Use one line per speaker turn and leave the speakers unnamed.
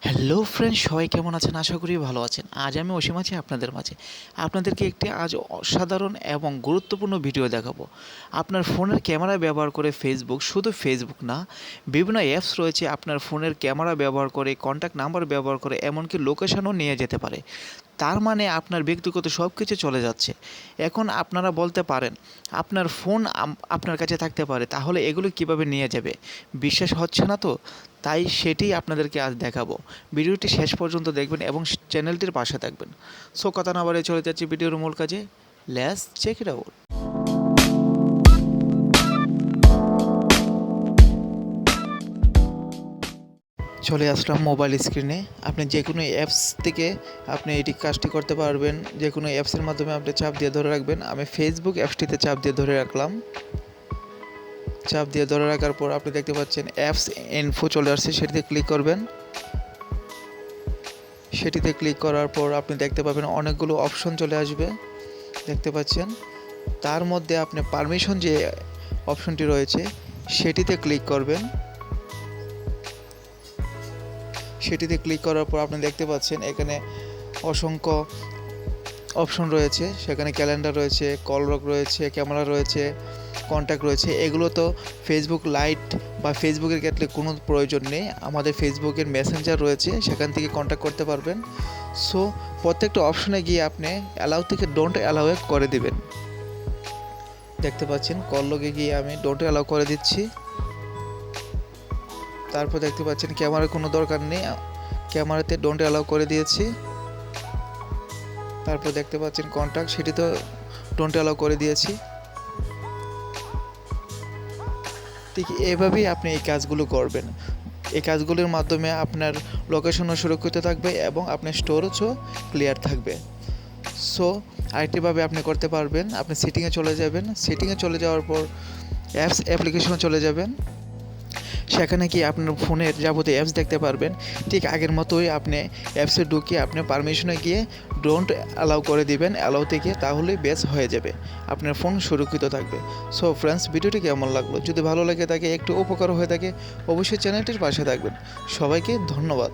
Hello friends, সবাই কেমন আছেন? আশা করি ভালো আছেন। আজ আমি অসীম আছি আপনাদের মাঝে। আপনাদেরকে একটি আজ অসাধারণ এবং গুরুত্বপূর্ণ ভিডিও দেখাবো। আপনার ফোনের ক্যামেরা ব্যবহার করে ফেসবুক, শুধু ফেসবুক না, বিভিন্ন অ্যাপস রয়েছে আপনার ফোনের ক্যামেরা ব্যবহার করে, কন্ট্যাক্ট নাম্বার ব্যবহার করে, এমনকি লোকেশনও নিয়ে যেতে পারে। তার মানে আপনার ব্যক্তিগত সব কিছু চলে যাচ্ছে। এখন আপনারা বলতে পারেন, আপনার ফোন আপনার কাছে থাকতে পারে, তাহলে এগুলো কিভাবে নিয়ে যাবে? বিশ্বাস হচ্ছে না তো? তাই সেটিই আপনাদেরকে আজ দেখাবো। ভিডিওটি শেষ পর্যন্ত দেখবেন এবং চ্যানেলটির পাশে থাকবেন। সো কথা না বাড়িয়ে চলে যাচ্ছি ভিডিওর মূল কাজে। Let's check it out. চলে আসলাম মোবাইল স্ক্রিনে। আপনি যে কোনো অ্যাপস থেকে আপনি এটি কাজটি করতে পারবেন। যে কোনো অ্যাপসের মাধ্যমে আপনি চাপ দিয়ে ধরে রাখবেন। আমি ফেসবুক অ্যাপসটিতে চাপ দিয়ে ধরে রাখলাম। চাপ দিয়ে ধরে রাখার পর আপনি দেখতে পাচ্ছেন অ্যাপস ইনফো চলে আসছে, সেটিতে ক্লিক করবেন। সেটিতে ক্লিক করার পর আপনি দেখতে পাবেন অনেকগুলো অপশন চলে আসবে, দেখতে পাচ্ছেন। তার মধ্যে আপনি পারমিশন যে অপশনটি রয়েছে সেটিতে ক্লিক করবেন। সেটিতে ক্লিক করার পর আপনি দেখতে পাচ্ছেন এখানে অসংখ্য অপশন রয়েছে। সেখানে ক্যালেন্ডার রয়েছে, কল লগ রয়েছে, ক্যামেরা রয়েছে, কন্ট্যাক্ট রয়েছে। এগুলো তো ফেসবুক লাইট বা ফেসবুকের ক্ষেত্রে কোনো প্রয়োজন নেই। আমাদের ফেসবুকের মেসেঞ্জার রয়েছে, সেখান থেকে কন্ট্যাক্ট করতে পারবেন। সো প্রত্যেকটা অপশনে গিয়ে আপনি অ্যালাউ থেকে ডোন্ট অ্যালাউয়ে করে দিবেন। দেখতে পাচ্ছেন কল লগে গিয়ে আমি ডোন্ট অ্যালাউ করে দিচ্ছি। তারপর দেখতে পাচ্ছেন ক্যামেরার কোনো দরকার নেই, ক্যামেরাতে ডোন্ট অ্যালাউ করে দিয়েছি। তারপর দেখতে পাচ্ছেন কন্ট্যাক্ট, সেটিতে ডোন্ট অ্যালাউ করে দিয়েছি। ঠিক এভাবেই আপনি এই কাজগুলো করবেন। এই কাজগুলোর মাধ্যমে আপনার লোকেশনও সুরক্ষিত থাকবে এবং আপনার স্টোরেজও ক্লিয়ার থাকবে। সো আরেকটিভাবে আপনি করতে পারবেন, আপনি সেটিংয়ে চলে যাবেন। সেটিংয়ে চলে যাওয়ার পর অ্যাপ্লিকেশনে চলে যাবেন। সেখানে গিয়ে আপনার ফোনের যাবতীয় অ্যাপস দেখতে পারবেন। ঠিক আগের মতোই আপনি অ্যাপসে ঢুকিয়ে আপনি পারমিশনে গিয়ে ডোন্ট অ্যালাউ করে দিবেন, অ্যালাউ থেকে, তাহলেই বেস হয়ে যাবে, আপনার ফোন সুরক্ষিত থাকবে। সো ফ্রেন্ডস, ভিডিওটি কেমন লাগলো? যদি ভালো লাগে থাকে, একটু উপকার হয়ে থাকে, অবশ্যই চ্যানেলটির পাশে থাকবেন। সবাইকে ধন্যবাদ।